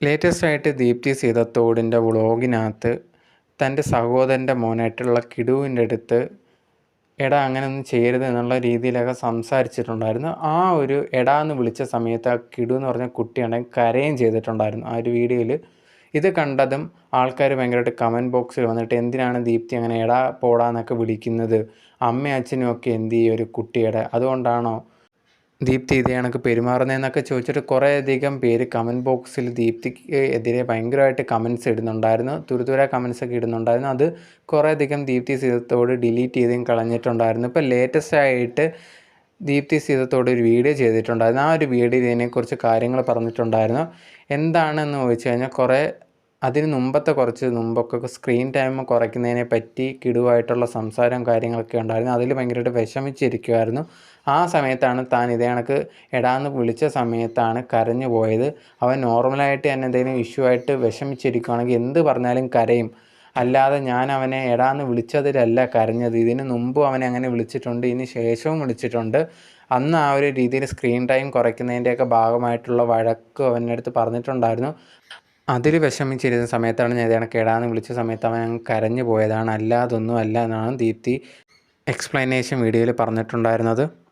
Latest ആയിട്ട് ദീപ്തി സീതത്തോടിൻ്റെ വ്ളോഗിനകത്ത് തൻ്റെ സഹോദരൻ്റെ മോനായിട്ടുള്ള കിടുവിൻ്റെ അടുത്ത് എടാ അങ്ങനെയൊന്നും ചെയ്യരുത് എന്നുള്ള രീതിയിലൊക്കെ സംസാരിച്ചിട്ടുണ്ടായിരുന്നു. ആ ഒരു എടാ എന്ന് വിളിച്ച സമയത്ത് ആ കിടു എന്ന് പറഞ്ഞ കുട്ടിയാണെങ്കിൽ കരയും ചെയ്തിട്ടുണ്ടായിരുന്നു ആ ഒരു വീഡിയോയിൽ. ഇത് കണ്ടതും ആൾക്കാർ ഭയങ്കരമായിട്ട് കമൻറ്റ് ബോക്സിൽ വന്നിട്ട് എന്തിനാണ് ദീപ്തി അങ്ങനെ എടാ പോടാന്നൊക്കെ വിളിക്കുന്നത്, അമ്മയും അച്ഛനും ഒക്കെ എന്ത് ചെയ്യും ഒരു കുട്ടിയുടെ, അതുകൊണ്ടാണോ ദീപ്തി ഇതേ കണക്ക് പെരുമാറുന്നതെന്നൊക്കെ ചോദിച്ചിട്ട് കുറേയധികം പേര് കമൻറ്റ് ബോക്സിൽ ദീപ്തിക്ക് എതിരെ ഭയങ്കരമായിട്ട് കമൻറ്റ്സ് ഇടുന്നുണ്ടായിരുന്നു. തുരുതുര കമൻറ്റ്സൊക്കെ ഇടുന്നുണ്ടായിരുന്നു. അത് കുറേയധികം ദീപ്തി സീതത്തോട് ഡിലീറ്റ് ചെയ്തും കളഞ്ഞിട്ടുണ്ടായിരുന്നു. ഇപ്പോൾ ലേറ്റസ്റ്റ് ആയിട്ട് ദീപ്തി സീതത്തോട് ഒരു വീഡിയോ ചെയ്തിട്ടുണ്ടായിരുന്നു. ആ ഒരു വീഡിയോയിൽ ഇതിനെക്കുറിച്ച് കാര്യങ്ങൾ പറഞ്ഞിട്ടുണ്ടായിരുന്നു. എന്താണെന്ന് ചോദിച്ചു കഴിഞ്ഞാൽ അതിന് കുറച്ച് മുമ്പൊക്കെ സ്ക്രീൻ ടൈം കുറയ്ക്കുന്നതിനെ പറ്റി കിടുവായിട്ടുള്ള സംസാരവും കാര്യങ്ങളൊക്കെ ഉണ്ടായിരുന്നു. അതിൽ ഭയങ്കരമായിട്ട് വിഷമിച്ചിരിക്കുമായിരുന്നു. ആ സമയത്താണ് താൻ ഇതേ കണക്ക് എടാന്ന് വിളിച്ച സമയത്താണ് കരഞ്ഞു പോയത്. അവൻ നോർമലായിട്ട് തന്നെ എന്തെങ്കിലും ഇഷ്യൂ ആയിട്ട് വിഷമിച്ചിരിക്കുകയാണെങ്കിൽ എന്ത് പറഞ്ഞാലും കരയും. അല്ലാതെ ഞാൻ അവനെ എടാന്ന് വിളിച്ചതിലല്ല കരഞ്ഞത്, ഇതിന് മുമ്പും അവനെ അങ്ങനെ വിളിച്ചിട്ടുണ്ട്, ഇതിന് ശേഷവും വിളിച്ചിട്ടുണ്ട്. അന്ന് ആ ഒരു രീതിയിൽ സ്ക്രീൻ ടൈം കുറയ്ക്കുന്നതിൻ്റെയൊക്കെ ഭാഗമായിട്ടുള്ള വഴക്ക് അവൻ്റെ അടുത്ത് പറഞ്ഞിട്ടുണ്ടായിരുന്നു. അതിൽ വിഷമിച്ചിരുന്ന സമയത്താണ് ഞാൻ ഇതേ കണക്ക് എടാന്ന് വിളിച്ച സമയത്ത് അവൻ കരഞ്ഞു പോയതാണ്, അല്ലാതൊന്നും അല്ല എന്നാണ് ദീപ്തി എക്സ്പ്ലനേഷൻ വീഡിയോയിൽ പറഞ്ഞിട്ടുണ്ടായിരുന്നത്.